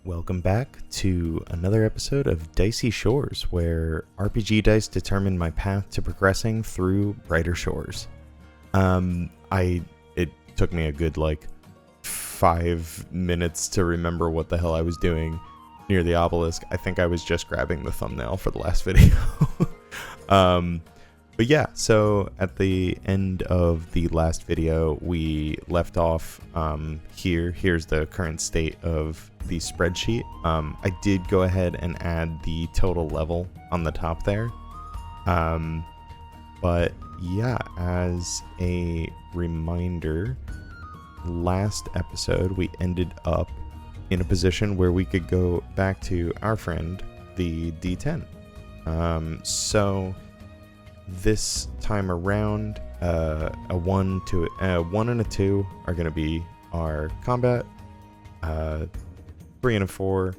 Welcome back to another episode of Dicey Shores, where RPG dice determine my path to progressing through brighter shores. It took me a good 5 minutes to remember what the hell I was doing near the obelisk. I think I was just grabbing the thumbnail for the last video. But yeah, so at the end of the last video, we left off here. Here's the current state of the spreadsheet. I did go ahead and add the total level on the top there. But yeah, as a reminder, last episode we ended up in a position where we could go back to our friend, the D10. So this time around, a 1 and a 2 are going to be our combat. 3 and a 4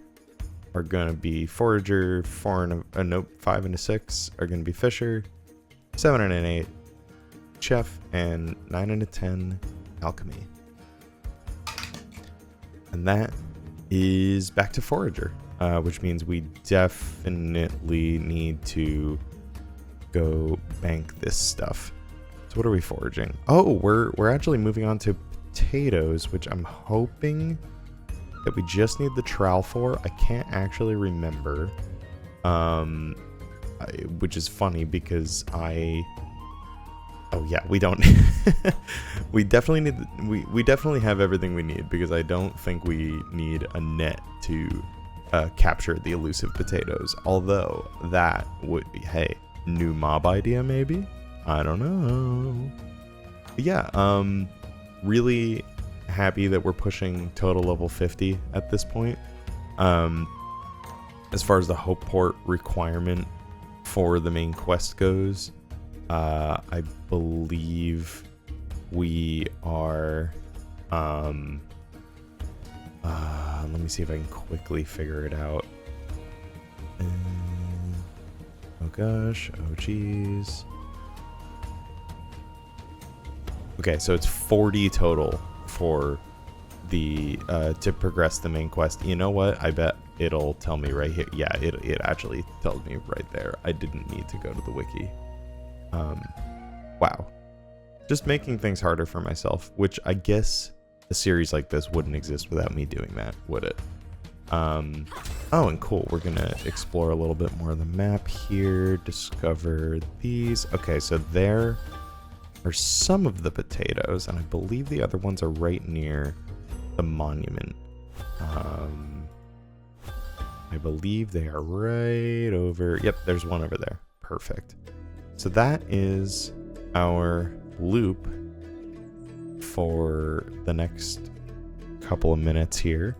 are going to be forager. 5 and a 6 are going to be fisher. 7 and an 8 chef, and 9 and a 10 alchemy. And that is back to forager, which means we definitely need to go bank this stuff. So what are we foraging? Oh, we're actually moving on to potatoes, which I'm hoping that we just need the trowel for. I can't actually remember, which is funny because oh yeah, we don't. we definitely need. We definitely have everything we need, because I don't think we need a net to capture the elusive potatoes. Although that would be, hey, new mob idea maybe. I don't know. But yeah, really happy that we're pushing total level 50 at this point. As far as the hope port requirement for the main quest goes, I believe we are let me see if I can quickly figure it out. Oh gosh, oh geez. Okay, so it's 40 total for the to progress the main quest. You know what? I bet it'll tell me right here. Yeah, it actually tells me right there. I didn't need to go to the wiki. Wow. Just making things harder for myself, which I guess a series like this wouldn't exist without me doing that, would it? Oh, and cool, we're gonna explore a little bit more of the map here, discover these. Okay, so there are some of the potatoes, and I believe the other ones are right near the monument. I believe they are right over. Yep, there's one over there. Perfect. So that is our loop for the next couple of minutes here.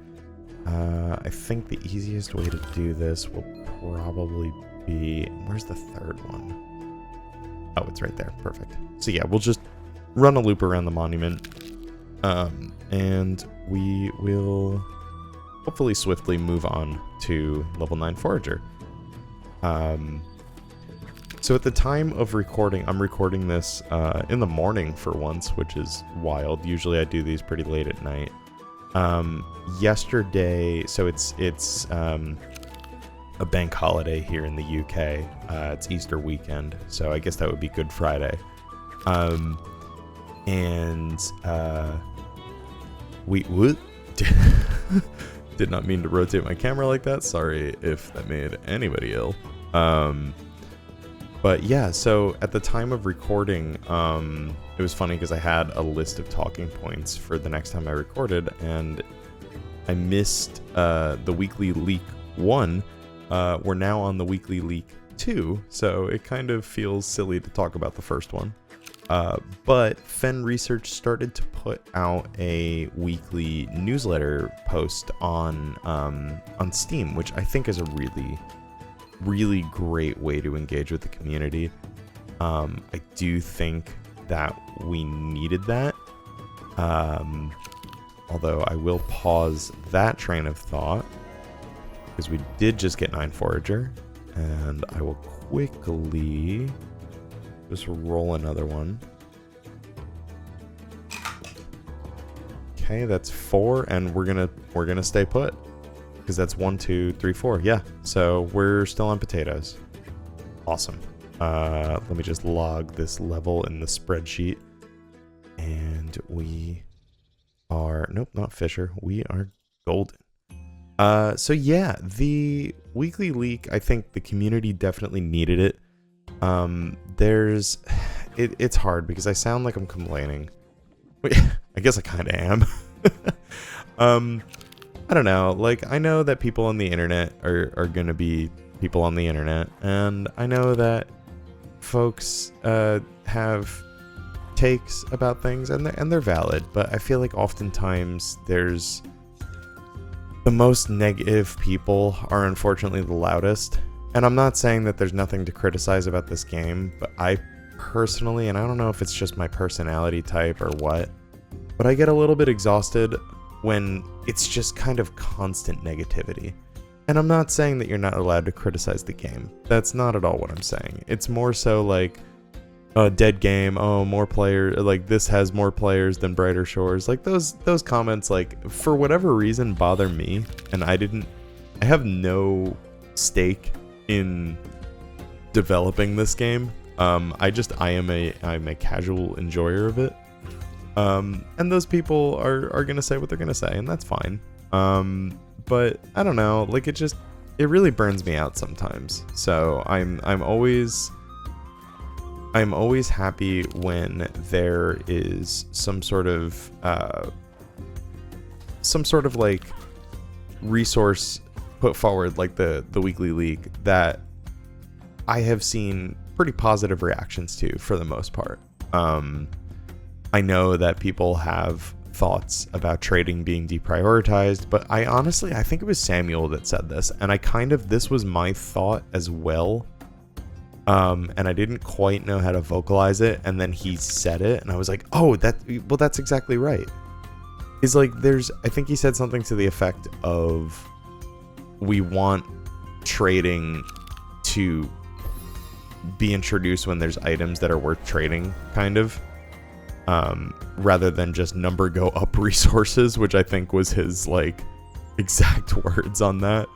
I think the easiest way to do this will probably be... Where's the third one? Oh, it's right there. Perfect. So yeah, we'll just run a loop around the monument. And we will hopefully swiftly move on to level 9 forager. So at the time of recording, I'm recording this in the morning for once, which is wild. Usually I do these pretty late at night. Yesterday, so it's a bank holiday here in the UK. It's Easter weekend, so I guess that would be Good Friday. We did not mean to rotate my camera like that. Sorry if that made anybody ill. But yeah, so at the time of recording, it was funny because I had a list of talking points for the next time I recorded, and I missed the weekly leak 1. We're now on the weekly leak 2, so it kind of feels silly to talk about the first one. But Fen Research started to put out a weekly newsletter post on Steam, which I think is a really great way to engage with the community. I do think that we needed that. Although I will pause that train of thought, because we did just get 9 forager, and I will quickly just roll another one. Okay, that's 4, and we're gonna stay put. because that's 1, 2, 3, 4. Yeah, so we're still on potatoes. Awesome. Let me just log this level in the spreadsheet. And we are, nope, not Fisher. We are golden. So yeah, the weekly leak, I think the community definitely needed it. It's hard because I sound like I'm complaining. I guess I kind of am. I don't know. Like, I know that people on the internet are going to be people on the internet. And I know that folks have takes about things and they're valid. But I feel like oftentimes there's the most negative people are unfortunately the loudest. And I'm not saying that there's nothing to criticize about this game, but I personally, and I don't know if it's just my personality type or what, but I get a little bit exhausted when it's just kind of constant negativity. And I'm not saying that you're not allowed to criticize the game. That's not at all what I'm saying. It's more so like, dead game, oh, more players, like this has more players than Brighter Shores. Like those comments, like, for whatever reason bother me, and I have no stake in developing this game. I'm a casual enjoyer of it. And those people are gonna say what they're gonna say, and that's fine. But I don't know, like it really burns me out sometimes. So I'm always happy when there is some sort of like resource put forward, like the weekly league, that I have seen pretty positive reactions to for the most part. I know that people have thoughts about trading being deprioritized, but I think it was Samuel that said this, and this was my thought as well. And I didn't quite know how to vocalize it, and then he said it, and I was like, oh, that's exactly right. He's like, I think he said something to the effect of, we want trading to be introduced when there's items that are worth trading, kind of, rather than just number go up resources, which I think was his like exact words on that.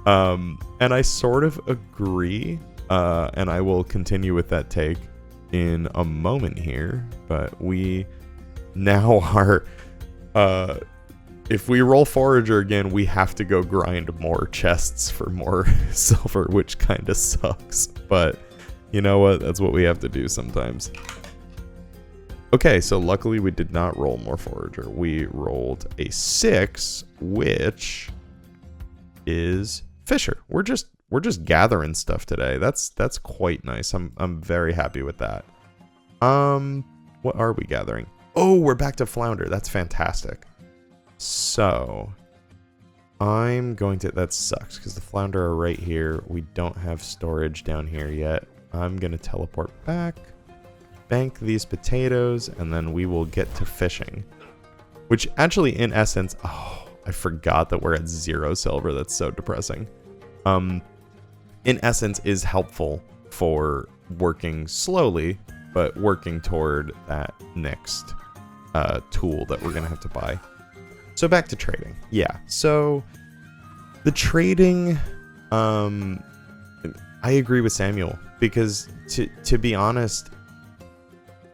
And I sort of agree. And I will continue with that take in a moment here, but we now are, if we roll Forager again, we have to go grind more chests for more silver, which kind of sucks, but you know what? That's what we have to do sometimes. Okay, so luckily we did not roll more Forager. We rolled a 6, which is Fisher. We're just gathering stuff today. That's quite nice. I'm very happy with that. What are we gathering? Oh, we're back to Flounder. That's fantastic. So I'm going to, that sucks because the Flounder are right here. We don't have storage down here yet. I'm gonna teleport back, bank these potatoes, and then we will get to fishing. Which actually, in essence, oh, I forgot that we're at 0 silver. That's so depressing. In essence, is helpful for working slowly, but working toward that next tool that we're gonna have to buy. So back to trading. Yeah, so the trading, I agree with Samuel, because to be honest,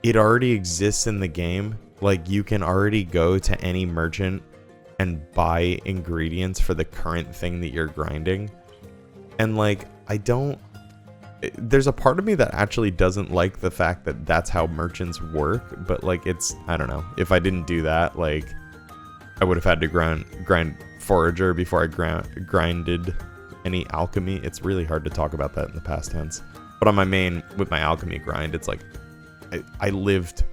it already exists in the game. Like, you can already go to any merchant and buy ingredients for the current thing that you're grinding. And like, there's a part of me that actually doesn't like the fact that that's how merchants work, but like, I don't know, if I didn't do that, like, I would have had to grind Forager before I grinded any alchemy. It's really hard to talk about that in the past tense. But on with my alchemy grind, it's like, I lived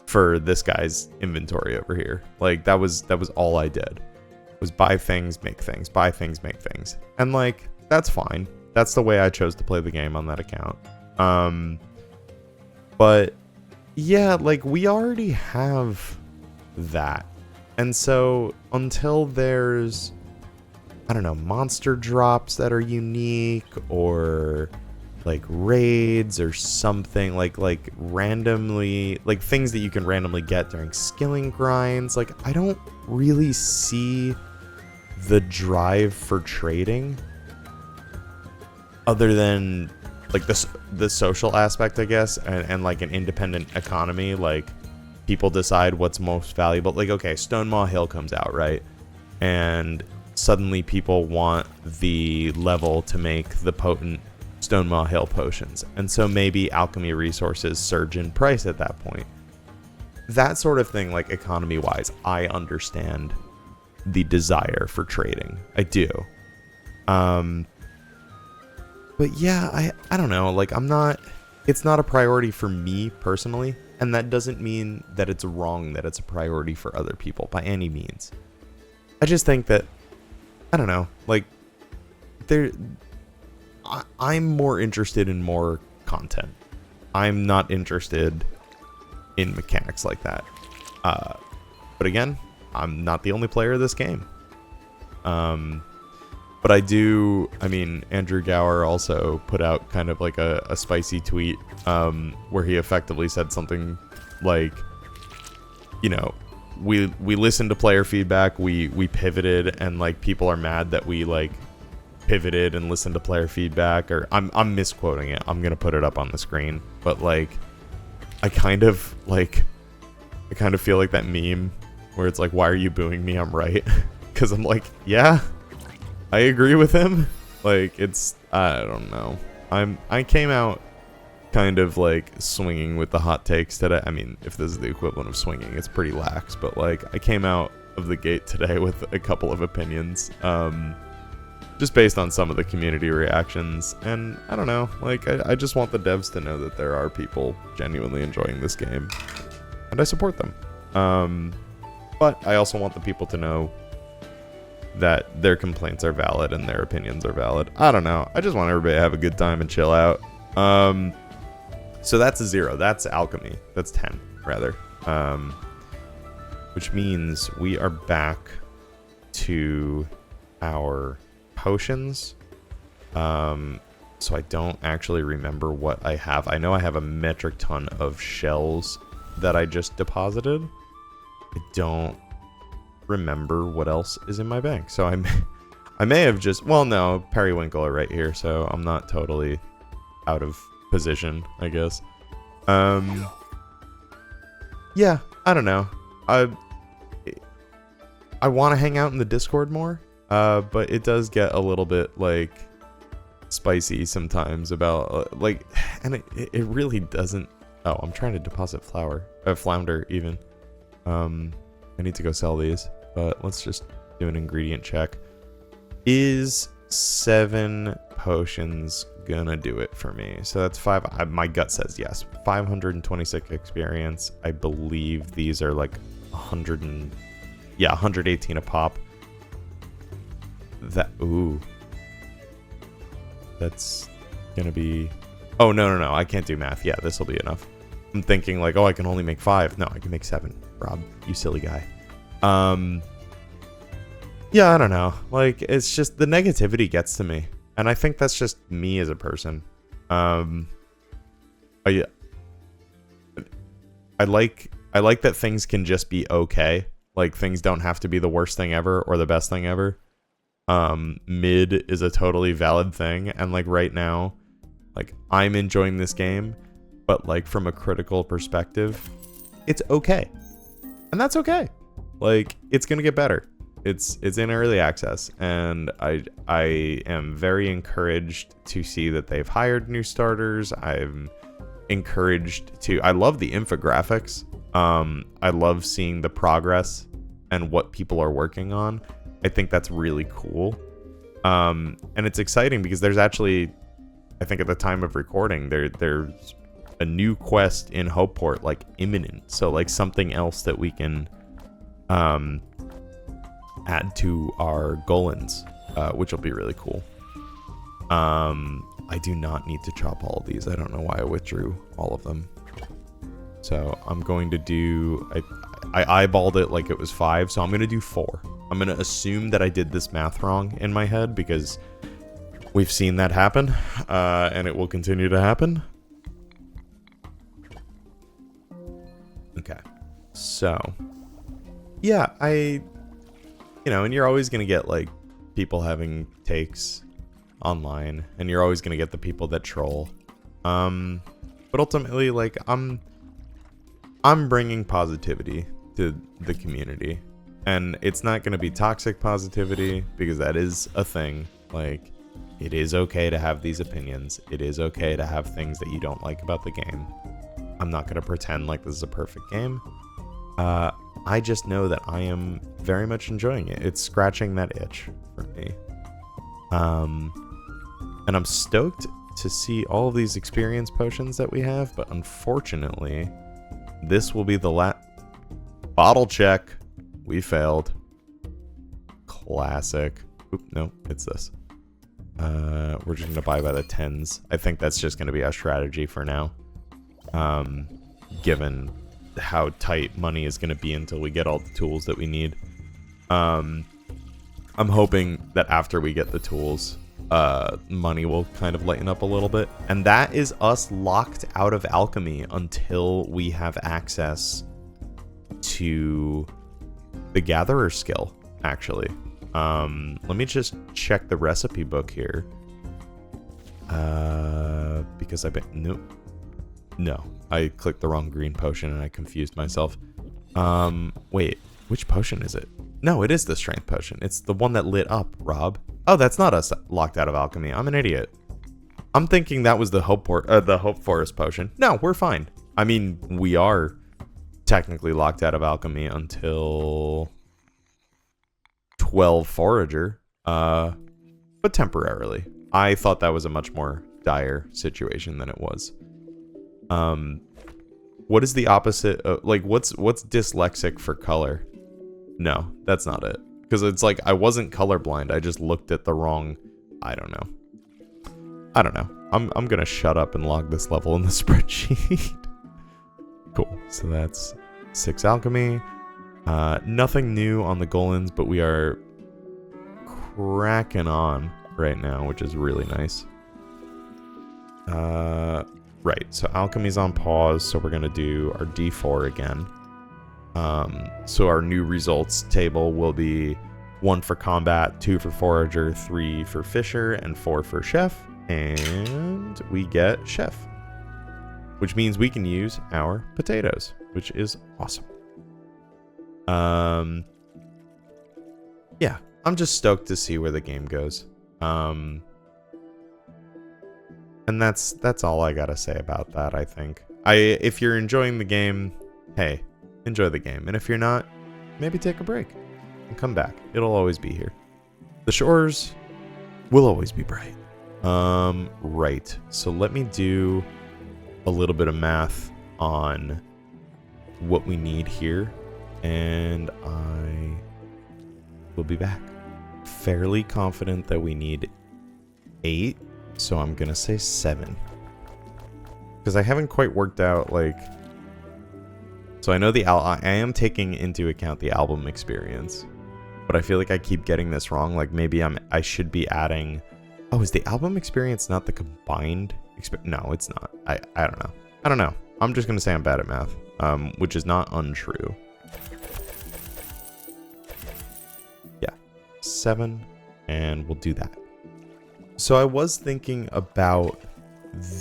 for this guy's inventory over here. Like, that was all I did, was buy things, make things, buy things, make things. And like, that's fine. That's the way I chose to play the game on that account. But yeah, like, we already have that. And so until there's, I don't know, monster drops that are unique, or like raids or something, like randomly, like things that you can randomly get during skilling grinds, like, I don't really see the drive for trading, other than like the social aspect, I guess, and like an independent economy, like people decide what's most valuable. Like, okay, Stonemaw Hill comes out, right? And suddenly people want the level to make the potent Stonemaw Hill potions. And so maybe alchemy resources surge in price at that point. That sort of thing, like economy-wise, I understand the desire for trading. I do. But yeah, I don't know. Like, it's not a priority for me personally. And that doesn't mean that it's wrong that it's a priority for other people by any means. I just think that, I don't know, like, I'm more interested in more content. I'm not interested in mechanics like that. But again, I'm not the only player of this game. But I mean, Andrew Gower also put out kind of like a spicy tweet where he effectively said something like, you know, we listened to player feedback, we pivoted, and like people are mad that we like pivoted and listened to player feedback. Or I'm misquoting it. I'm gonna put it up on the screen. But like, I kind of feel like that meme where it's like, why are you booing me? I'm right. Because I'm like, yeah, I agree with him. Like, it's, I don't know. I came out kind of like swinging with the hot takes today. I mean, if this is the equivalent of swinging, it's pretty lax. But like, I came out of the gate today with a couple of opinions, just based on some of the community reactions. And I don't know, like, I just want the devs to know that there are people genuinely enjoying this game, and I support them. But I also want the people to know that their complaints are valid and their opinions are valid. I don't know. I just want everybody to have a good time and chill out. So that's a 0. That's alchemy. That's 10, rather. Which means we are back to our potions. So I don't actually remember what I have. I know I have a metric ton of shells that I just deposited. I don't remember what else is in my bank. So I may have just, well, no, periwinkle are right here, so I'm not totally out of position, I guess. Yeah, I don't know. I want to hang out in the Discord more, but it does get a little bit like spicy sometimes about like, and it really doesn't. Oh, I'm trying to deposit flounder even. I need to go sell these, but let's just do an ingredient check. Is 7 potions gonna do it for me? So that's 5. My gut says yes. 526 experience. I believe these are like 118 a pop. That's gonna be, oh no, I can't do math. Yeah, this will be enough. I'm thinking like, oh, I can only make 5. No, I can make 7. Rob, you silly guy. Yeah, I don't know. Like, it's just the negativity gets to me, and I think that's just me as a person. I like that things can just be okay. Like, things don't have to be the worst thing ever or the best thing ever. Mid is a totally valid thing, and like right now, like I'm enjoying this game, but like from a critical perspective, it's okay. And that's okay. Like, it's gonna get better. It's in early access, and I am very encouraged to see that they've hired new starters. I'm encouraged to, I love the infographics. I love seeing the progress and what people are working on. I think that's really cool. And it's exciting because there's actually, I think at the time of recording, there's a new quest in Hopeport, like imminent. So like something else that we can add to our Golans, which will be really cool. I do not need to chop all of these. I don't know why I withdrew all of them. So I'm going to do, I eyeballed it like it was 5, so I'm going to do 4. I'm going to assume that I did this math wrong in my head because we've seen that happen, and it will continue to happen. Okay. So, yeah, I you know, and you're always going to get like people having takes online, and you're always going to get the people that troll. But ultimately, like, I'm bringing positivity to the community, and it's not going to be toxic positivity, because that is a thing. Like, it is okay to have these opinions. It is okay to have things that you don't like about the game. I'm not going to pretend like this is a perfect game. I just know that I am very much enjoying it. It's scratching that itch for me. And I'm stoked to see all of these experience potions that we have, but unfortunately, this will be the last bottle check. We failed. Classic. Oop, no, it's this. We're just gonna buy by the 10s. I think that's just gonna be our strategy for now. Given how tight money is gonna be until we get all the tools that we need. I'm hoping that after we get the tools, money will kind of lighten up a little bit. And that is us locked out of alchemy until we have access to the gatherer skill, actually. Let me just check the recipe book here. Because no, I clicked the wrong green potion and I confused myself. Wait, which potion is it? No, it is the strength potion. It's the one that lit up, Rob. Oh, that's not us locked out of alchemy. I'm an idiot. I'm thinking that was the Hope Forest potion. No, we're fine. I mean, we are technically locked out of alchemy until 12 Forager, but temporarily. I thought that was a much more dire situation than it was. What is the opposite of, like, what's dyslexic for color? No, that's not it. Because it's like, I wasn't colorblind. I just looked at the wrong, I don't know. I'm gonna shut up and log this level in the spreadsheet. Cool. So that's 6 alchemy. Nothing new on the Golans, but we are cracking on right now, which is really nice. Right, so alchemy's on pause, so we're gonna do our D4 again. So our new results table will be 1 for combat, 2 for forager, 3 for fisher, and 4 for chef. And we get chef, which means we can use our potatoes, which is awesome. Yeah, I'm just stoked to see where the game goes. And that's all I gotta say about that, I think. If you're enjoying the game, hey, enjoy the game. And if you're not, maybe take a break and come back. It'll always be here. The shores will always be bright. Right. So let me do a little bit of math on what we need here, and I will be back. Fairly confident that we need 8, so I'm gonna say 7. Because I haven't quite worked out, like... So I know I am taking into account the album experience, but I feel like I keep getting this wrong. Like, maybe I should be adding... Oh, is the album experience not the combined experience? No, it's not. I don't know. I'm just gonna say I'm bad at math, which is not untrue. Yeah, 7, and we'll do that. So I was thinking about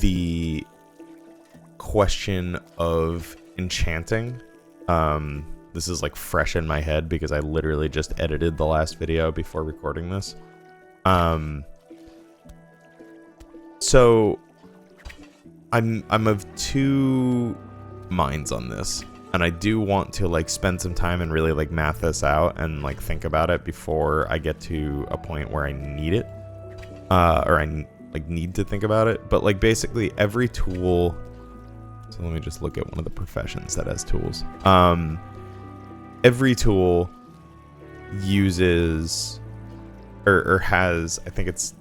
the question of enchanting. This is like fresh in my head because I literally just edited the last video before recording this. So I'm of 2 minds on this, and I do want to like spend some time and really like math this out and like think about it before I get to a point where I need it, or I like need to think about it. But like basically every tool. So let me just look at one of the professions that has tools. Every tool uses or has, I think it's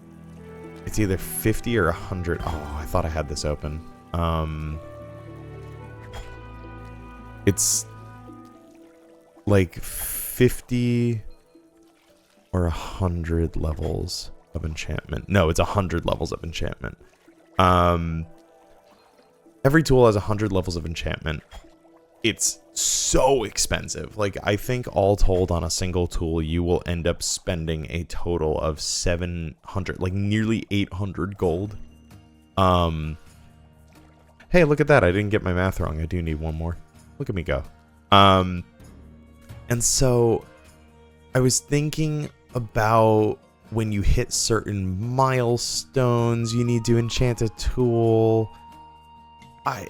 either 50 or 100. Oh, I thought I had this open. It's like 50 or 100 levels of enchantment. No, it's 100 levels of enchantment. Every tool has 100 levels of enchantment. It's so expensive. Like, I think all told on a single tool, you will end up spending a total of 700, like nearly 800 gold. Hey, look at that. I didn't get my math wrong. I do need one more. Look at me go. And so I was thinking about when you hit certain milestones, you need to enchant a tool. I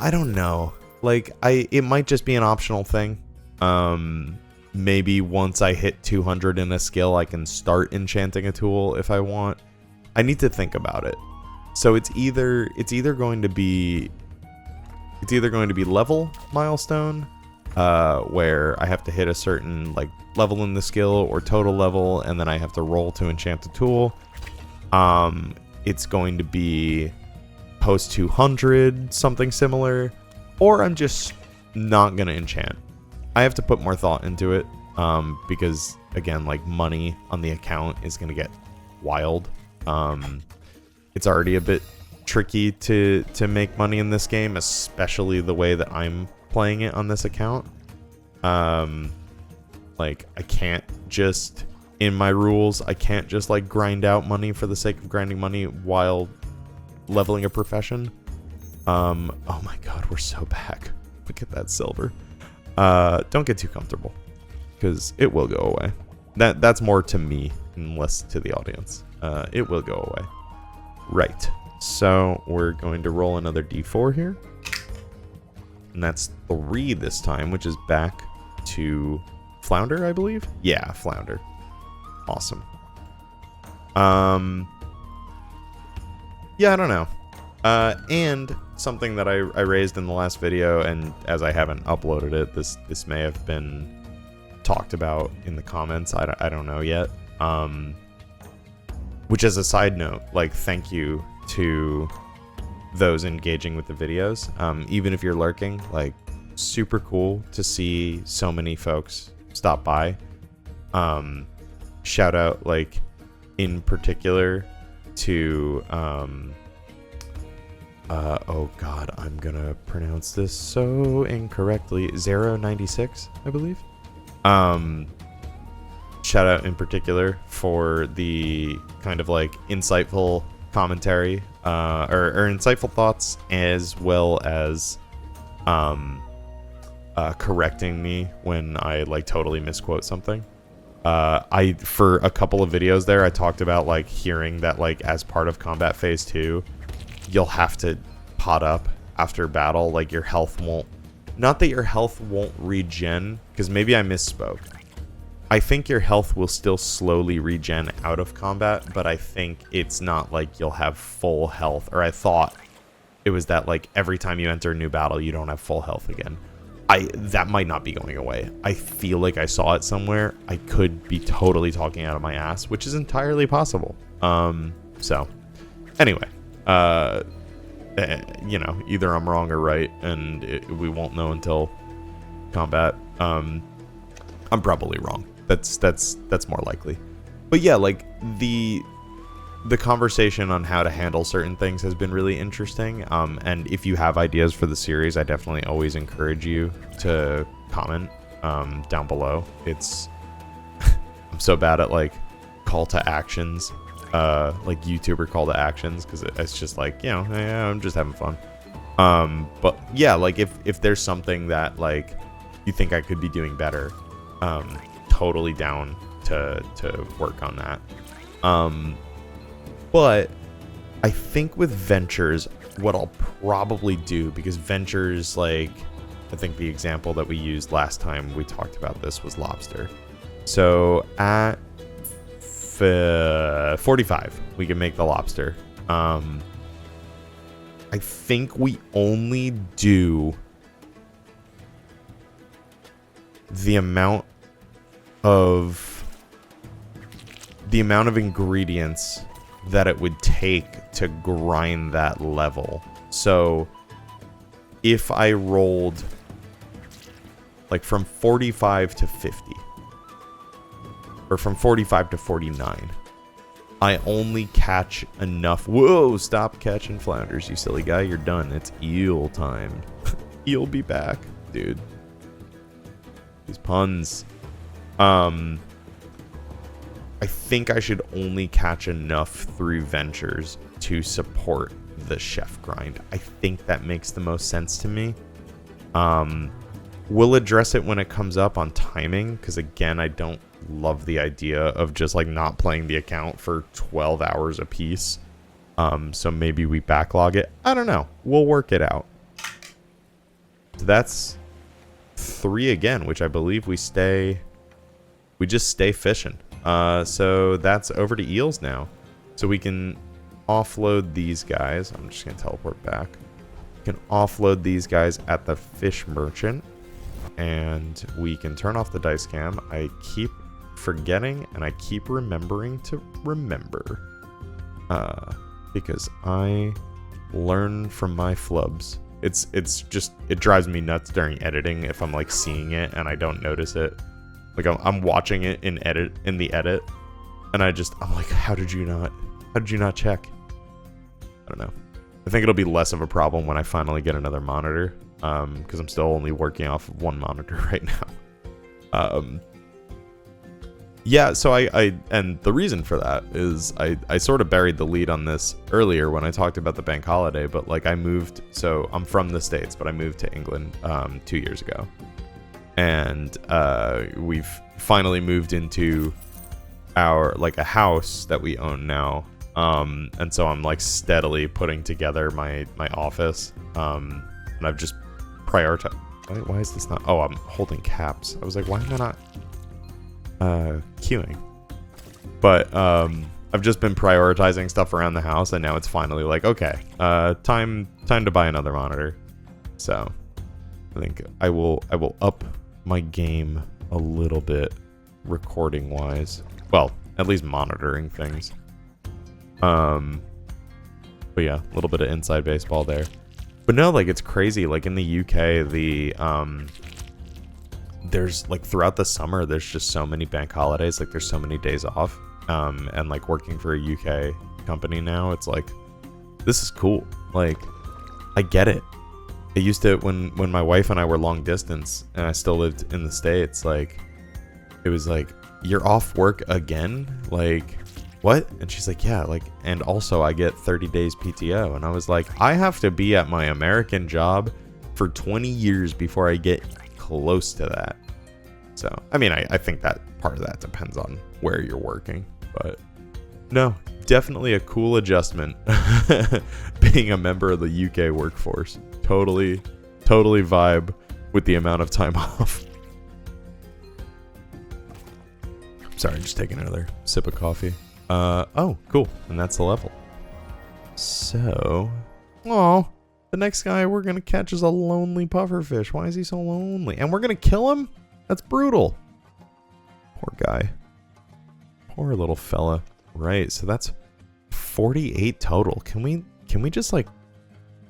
don't know. Like, it might just be an optional thing. Maybe once I hit 200 in a skill, I can start enchanting a tool if I want. I need to think about it. So it's either going to be level milestone, where I have to hit a certain like level in the skill or total level, and then I have to roll to enchant a tool. It's going to be post 200, something similar, or I'm just not gonna enchant. I have to put more thought into it, because again, like, money on the account is gonna get wild. It's already a bit tricky to make money in this game, especially the way that I'm playing it on this account. Like, I can't just, in my rules, I can't just like grind out money for the sake of grinding money while leveling a profession. Oh my god, we're so back. Look at that silver. Don't get too comfortable, because it will go away. That's more to me and less to the audience. It will go away. Right. So we're going to roll another d4 here. And that's 3 this time, which is back to Flounder, I believe? Yeah, Flounder. Awesome. Yeah, I don't know. And something that I raised in the last video, and as I haven't uploaded it, this may have been talked about in the comments. I don't know yet. Which, as a side note, like, thank you to those engaging with the videos. Even if you're lurking, like, super cool to see so many folks stop by. Shout out, like, in particular to oh god, I'm gonna pronounce this so incorrectly. 096, I believe. Shout out in particular for the kind of like insightful commentary, or insightful thoughts, as well as correcting me when I like totally misquote something. For a couple of videos there, I talked about like hearing that like as part of combat phase 2, you'll have to pot up after battle. Like, your health won't, not that your health won't regen, because maybe I misspoke. I think your health will still slowly regen out of combat, but I think it's not like you'll have full health, or I thought it was that like every time you enter a new battle, you don't have full health again. That might not be going away. I feel like I saw it somewhere. I could be totally talking out of my ass, which is entirely possible. So anyway, you know, either I'm wrong or right, and we won't know until combat. I'm probably wrong. That's more likely. But yeah, like, the conversation on how to handle certain things has been really interesting. And if you have ideas for the series, I definitely always encourage you to comment down below. It's I'm so bad at like call to actions, like YouTuber call to actions, because it's just like, you know, yeah, I'm just having fun. But yeah, like, if there's something that like you think I could be doing better, totally down to work on that. But I think with Ventures, what I'll probably do, because Ventures, like, I think the example that we used last time we talked about this was Lobster. So at 45, we can make the Lobster. I think we only do the amount of ingredients that it would take to grind that level. So if I rolled like from 45 to 50, or from 45 to 49, I only catch enough. Whoa, stop catching flounders, you silly guy. You're done. It's eel time. Eel be back, dude. These puns. I think I should only catch enough through ventures to support the chef grind. I think that makes the most sense to me. We'll address it when it comes up on timing, because again, I don't love the idea of just like not playing the account for 12 hours a piece. So maybe we backlog it. I don't know. We'll work it out. So that's 3 again, which I believe we just stay fishing. So that's over to eels now. So we can offload these guys. I'm just going to teleport back. We can offload these guys at the fish merchant. And we can turn off the dice cam. I keep forgetting and I keep remembering to remember. Because I learn from my flubs. It's just, it drives me nuts during editing if I'm like seeing it and I don't notice it. Like I'm watching it in the edit, and I'm like, how did you not check? I don't know. I think it'll be less of a problem when I finally get another monitor, because I'm still only working off of one monitor right now. Yeah, so and the reason for that is I sort of buried the lead on this earlier when I talked about the bank holiday, but like I moved, so I'm from the States, but I moved to England 2 years ago. And we've finally moved into our, like, a house that we own now. And so I'm like steadily putting together my office. And I've just prioritized. Why is this not? Oh, I'm holding caps. I was like, why am I not queuing? But I've just been prioritizing stuff around the house, and now it's finally like, okay, time to buy another monitor. So I think I will up my game a little bit recording wise. Well, at least monitoring things. But yeah, a little bit of inside baseball there. But no, like it's crazy. Like in the UK, there's like throughout the summer, there's just so many bank holidays. Like there's so many days off. And like working for a UK company now, it's like, this is cool. Like I get it. It used to, when my wife and I were long distance and I still lived in the States, like it was like, you're off work again? Like what? And she's like, yeah, like, and also I get 30 days PTO. And I was like, I have to be at my American job for 20 years before I get close to that. So, I mean, I think that part of that depends on where you're working, but no, definitely a cool adjustment being a member of the UK workforce. Totally vibe with the amount of time off. Sorry, just taking another sip of coffee. Oh, cool. And that's the level. So, the next guy we're going to catch is a lonely pufferfish. Why is he so lonely? And we're going to kill him? That's brutal. Poor guy. Poor little fella. Right, so that's 48 total. Can we just like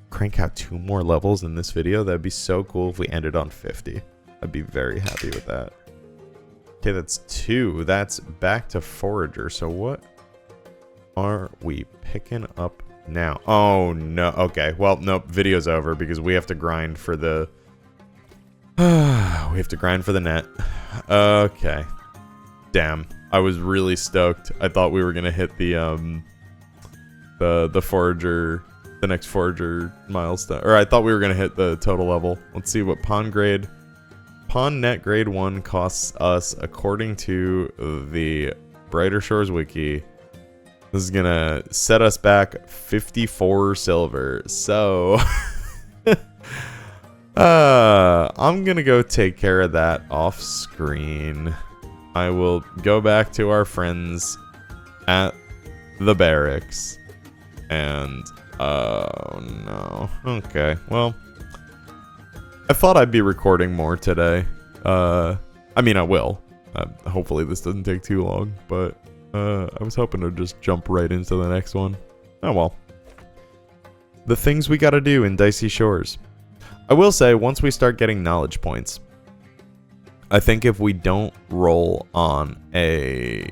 crank out 2 more levels in this video? That'd be so cool if we ended on 50. I'd be very happy with that. Okay, that's 2. That's back to forager. So what are we picking up now? Oh no. Okay, well, nope, video's over because we have to grind for the we have to grind for the net. Okay. Damn. I was really stoked. I thought we were gonna hit the forager, the next forager milestone, or I thought we were gonna hit the total level. Let's see what pond net grade 1 costs us according to the Brighter Shores wiki. This is gonna set us back 54 silver. So I'm gonna go take care of that off screen. I will go back to our friends at the barracks. And, oh no. Okay, well, I thought I'd be recording more today. I mean, I will. Hopefully this doesn't take too long, but I was hoping to just jump right into the next one. Oh well. The things we gotta do in Dicey Shores. I will say, once we start getting knowledge points, I think if we don't roll on a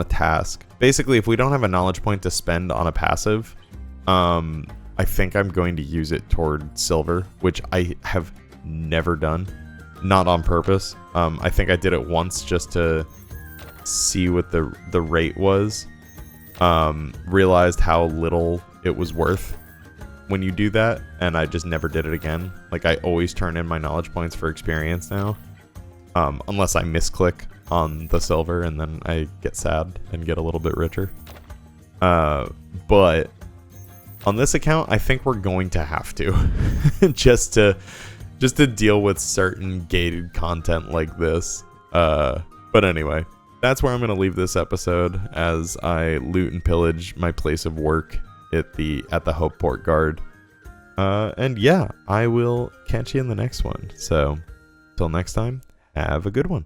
task, basically if we don't have a knowledge point to spend on a passive, I think I'm going to use it toward silver, which I have never done. Not on purpose. I think I did it once just to see what the rate was. Realized how little it was worth when you do that, and I just never did it again. Like, I always turn in my knowledge points for experience now. Unless I misclick on the silver, and then I get sad and get a little bit richer. But on this account, I think we're going to have to. just to deal with certain gated content like this. But anyway, that's where I'm going to leave this episode as I loot and pillage my place of work at the Hopeport Guard. And yeah, I will catch you in the next one. So, till next time, have a good one.